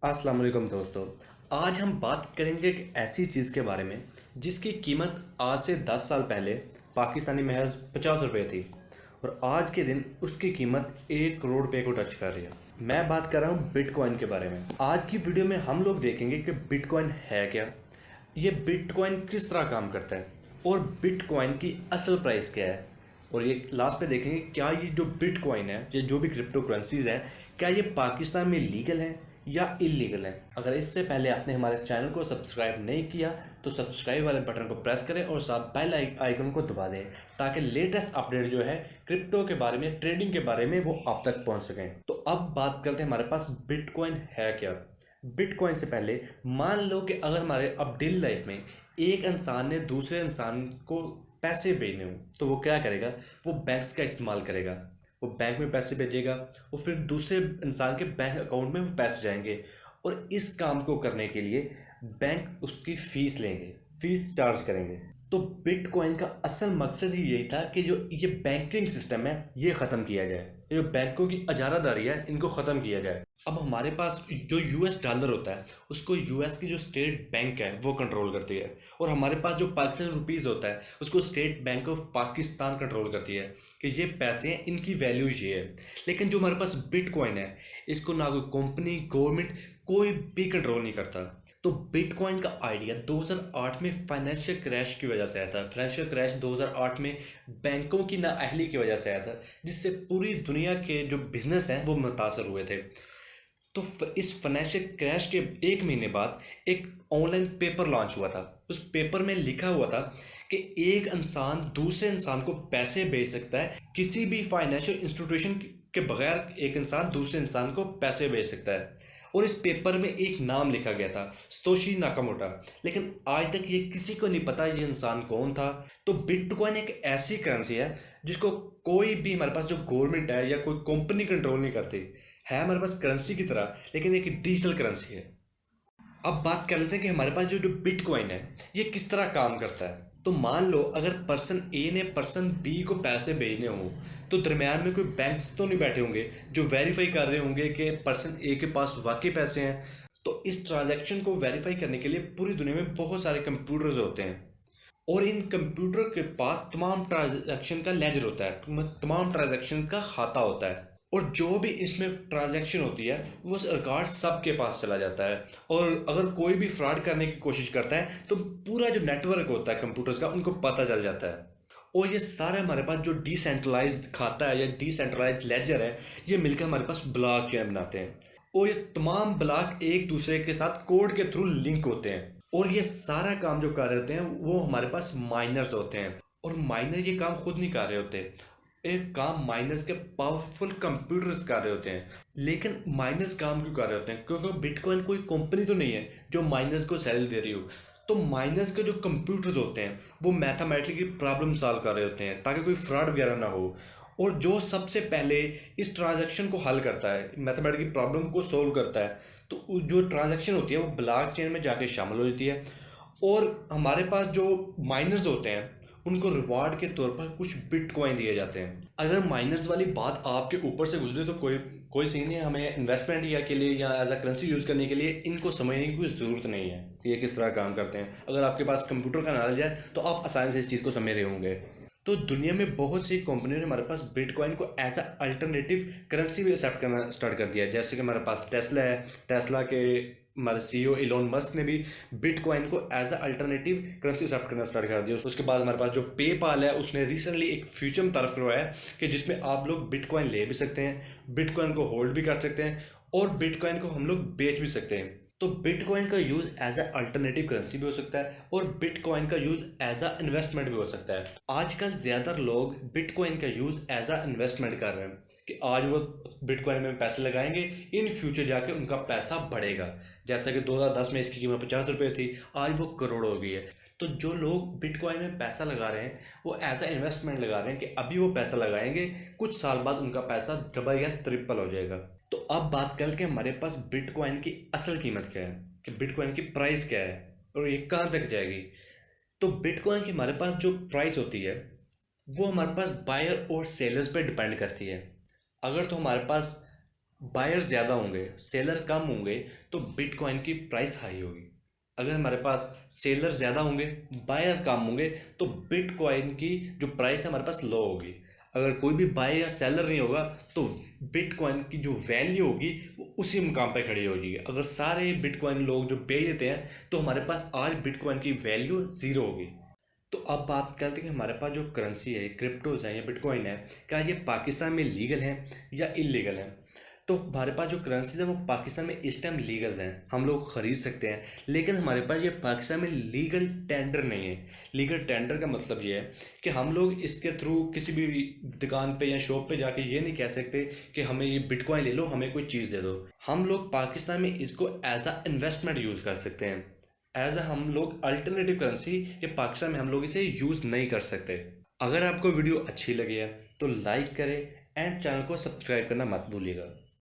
अस्सलाम वालेकुम दोस्तों। आज हम बात करेंगे एक ऐसी चीज़ के बारे में जिसकी कीमत आज से 10 साल पहले पाकिस्तानी महज 50 रुपये थी और आज के दिन उसकी कीमत 1 करोड़ रुपये को टच कर रही है। मैं बात कर रहा हूँ बिटकॉइन के बारे में। आज की वीडियो में हम लोग देखेंगे कि बिटकॉइन है क्या, ये बिटकॉइन किस तरह काम करता है और बिटकॉइन की असल प्राइस क्या है, और ये लास्ट में देखेंगे क्या ये जो बिटकॉइन है, ये जो भी क्रिप्टो करेंसीज हैं, क्या ये पाकिस्तान में लीगल है या इलीगल है। अगर इससे पहले आपने हमारे चैनल को सब्सक्राइब नहीं किया तो सब्सक्राइब वाले बटन को प्रेस करें और साथ बेल आइकन को दबा दें ताकि लेटेस्ट अपडेट जो है क्रिप्टो के बारे में, ट्रेडिंग के बारे में, वो आप तक पहुंच सकें। तो अब बात करते हैं हमारे पास बिटकॉइन है क्या। बिटकॉइन से पहले मान लो कि अगर हमारे अब डेली लाइफ में एक इंसान ने दूसरे इंसान को पैसे भेजने हो तो वो क्या करेगा, वो बैंक्स का इस्तेमाल करेगा। वो बैंक में पैसे भेजेगा और फिर दूसरे इंसान के बैंक अकाउंट में वो पैसे जाएंगे और इस काम को करने के लिए बैंक उसकी फ़ीस लेंगे, फ़ीस चार्ज करेंगे। तो बिटकॉइन का असल मकसद ही यही था कि जो ये बैंकिंग सिस्टम है ये ख़त्म किया जाए, ये जो बैंकों की अजारादारी है इनको ख़त्म किया जाए। अब हमारे पास जो यूएस डॉलर होता है उसको यूएस की जो स्टेट बैंक है वो कंट्रोल करती है, और हमारे पास जो पाकिस्तान रुपीज़ होता है उसको state bank of Pakistan control करती है कि ये पैसे हैं, इनकी वैल्यू ये है। लेकिन जो हमारे पास बिटकॉइन है इसको ना कोई कंपनी, गवर्नमेंट, कोई भी कंट्रोल नहीं करता। तो बिटकॉइन का आइडिया 2008 में फाइनेंशियल क्रैश की वजह से आया था। फाइनेंशियल क्रैश 2008 में बैंकों की नाअहली की वजह से आया था, जिससे पूरी दुनिया के जो बिजनेस हैं वो मुतासर हुए थे। तो इस फाइनेंशियल क्रैश के एक महीने बाद एक ऑनलाइन पेपर लॉन्च हुआ था। उस पेपर में लिखा हुआ था कि एक इंसान दूसरे इंसान को पैसे भेज सकता है, किसी भी फाइनेंशियल इंस्टीट्यूशन के बगैर एक इंसान दूसरे इंसान को पैसे भेज सकता है। और इस पेपर में एक नाम लिखा गया था, सतोशी नाकामोटो, लेकिन आज तक ये किसी को नहीं पता ये इंसान कौन था। तो बिटकॉइन एक ऐसी करेंसी है जिसको कोई भी, हमारे पास जो गवर्नमेंट है या कोई कंपनी कंट्रोल नहीं करती है, हमारे पास करेंसी की तरह, लेकिन एक डिजिटल करेंसी है। अब बात कर लेते हैं कि हमारे पास जो जो बिटकॉइन है ये किस तरह काम करता है। तो मान लो अगर पर्सन ए ने पर्सन बी को पैसे भेजने हो तो दरम्यान में कोई बैंक्स तो नहीं बैठे होंगे जो वेरीफाई कर रहे होंगे कि पर्सन ए के पास वाकई पैसे हैं। तो इस ट्रांजैक्शन को वेरीफाई करने के लिए पूरी दुनिया में बहुत सारे कंप्यूटर्स होते हैं और इन कंप्यूटर के पास तमाम ट्रांजैक्शन का लेजर होता है, तमाम ट्रांजैक्शन का खाता होता है, और जो भी इसमें ट्रांजैक्शन होती है वो रिकॉर्ड सबके पास चला जाता है। और अगर कोई भी फ्रॉड करने की कोशिश करता है तो पूरा जो नेटवर्क होता है कंप्यूटर्स का उनको पता चल जाता है। और ये सारे हमारे पास जो डिसेंट्रलाइज्ड खाता है या डिसेंट्रलाइज्ड लेजर है ये मिलकर हमारे पास ब्लॉक चेन बनाते हैं, और ये तमाम ब्लॉक एक दूसरे के साथ कोड के थ्रू लिंक होते हैं। और ये सारा काम जो कर रहे होते हैं वो हमारे पास माइनर्स होते हैं, और माइनर ये काम खुद नहीं कर रहे होते, एक काम माइनर्स के पावरफुल कंप्यूटर्स कर रहे होते हैं। लेकिन माइनर्स काम क्यों कर रहे होते हैं? क्योंकि बिटकॉइन कोई कंपनी तो नहीं है जो माइनर्स को सैलरी दे रही हो। तो माइनर्स के जो कंप्यूटर्स होते हैं वो मैथमेटिकली प्रॉब्लम सॉल्व कर रहे होते हैं ताकि कोई फ्रॉड वगैरह ना हो। और जो सबसे पहले इस ट्रांजैक्शन को हल करता है, मैथमेटिकल प्रॉब्लम को सोल्व करता है, तो जो ट्रांजैक्शन होती है वो ब्लॉक चेन में जाके शामिल हो जाती है। और हमारे पास जो माइनर्स होते हैं उनको रिवार्ड के तौर पर कुछ बिटकॉइन दिए जाते हैं। अगर माइनर्स वाली बात आपके ऊपर से गुजरे तो कोई कोई सीन नहीं है, हमें इन्वेस्टमेंट या के लिए या एज अ करेंसी यूज़ करने के लिए इनको समझने की कोई ज़रूरत नहीं है कि ये किस तरह काम करते हैं। अगर आपके पास कंप्यूटर का नॉलेज है तो आप आसानी से इस चीज़ को समझ रहे होंगे। तो दुनिया में बहुत सी कंपनियों ने हमारे पास बिटकॉइन को एज अ अल्टरनेटिव करेंसी भी एक्सेप्ट करना स्टार्ट कर दिया है। जैसे कि हमारे पास टेस्ला है, टेस्ला के हमारे सीईओ इलोन मस्क ने भी बिटकॉइन को as a alternative currency accept करना स्टार्ट कर दिया। उसके बाद हमारे पास जो पेपाल है उसने रिसेंटली एक फ्यूचर मुतारफ करवाया है कि जिसमें आप लोग बिटकॉइन ले भी सकते हैं, बिटकॉइन को होल्ड भी कर सकते हैं और बिटकॉइन को हम लोग बेच भी सकते हैं। तो बिटकॉइन का use as a alternative currency भी हो सकता है और बिटकॉइन का यूज़ एज अ इन्वेस्टमेंट भी हो सकता है। आजकल ज़्यादातर लोग बिटकॉइन का यूज़ एज अ इन्वेस्टमेंट कर रहे हैं कि आज वो बिटकॉइन में पैसे लगाएंगे, इन फ्यूचर जाके उनका पैसा बढ़ेगा। जैसा कि 2010 में इसकी कीमत 50 रुपये थी, आज वो करोड़ हो गई है। तो जो लोग बिटकॉइन में पैसा लगा रहे हैं वो एज अ इन्वेस्टमेंट लगा रहे हैं कि अभी वो पैसा लगाएंगे, कुछ साल बाद उनका पैसा डबल या ट्रिपल हो जाएगा। तो अब बात करते हैं हमारे पास बिटकॉइन की असल कीमत क्या है, कि बिटकॉइन की प्राइस क्या है और ये कहाँ तक जाएगी। तो बिटकॉइन की हमारे पास जो प्राइस होती है वो हमारे पास बायर और सेलर्स पे डिपेंड करती है। अगर तो हमारे पास बायर्स ज़्यादा होंगे, सेलर कम होंगे, तो बिटकॉइन की प्राइस हाई होगी। अगर हमारे पास सेलर ज़्यादा होंगे, बायर कम होंगे, तो बिटकॉइन की जो प्राइस है हमारे पास लो होगी। अगर कोई भी बायर या सेलर नहीं होगा, तो बिटकॉइन की जो वैल्यू होगी वो उसी मुकाम पे खड़ी हो जाएगी। अगर सारे बिटकॉइन लोग जो बेच देते हैं, तो हमारे पास आज बिटकॉइन की वैल्यू ज़ीरो होगी। तो अब बात करते हैं कि हमारे पास जो करेंसी है, क्रिप्टोज है या बिटकॉइन है, क्या ये पाकिस्तान में लीगल है या इलीगल है। तो हमारे पास जो करेंसीज है वो पाकिस्तान में इस टाइम लीगल हैं, हम लोग ख़रीद सकते हैं। लेकिन हमारे पास ये पाकिस्तान में लीगल टेंडर नहीं है। लीगल टेंडर का मतलब ये है कि हम लोग इसके थ्रू किसी भी दुकान पे या शॉप पे जाके ये नहीं कह सकते कि हमें ये बिटकॉइन ले लो, हमें कोई चीज़ दे दो। हम लोग पाकिस्तान में इसको एज अ इन्वेस्टमेंट यूज़ कर सकते हैं। एज अ हम लोग अल्टरनेटिव करेंसी ये पाकिस्तान में हम लोग इसे यूज़ नहीं कर सकते। अगर आपको वीडियो अच्छी लगी है तो लाइक करें एंड चैनल को सब्सक्राइब करना मत भूलिएगा।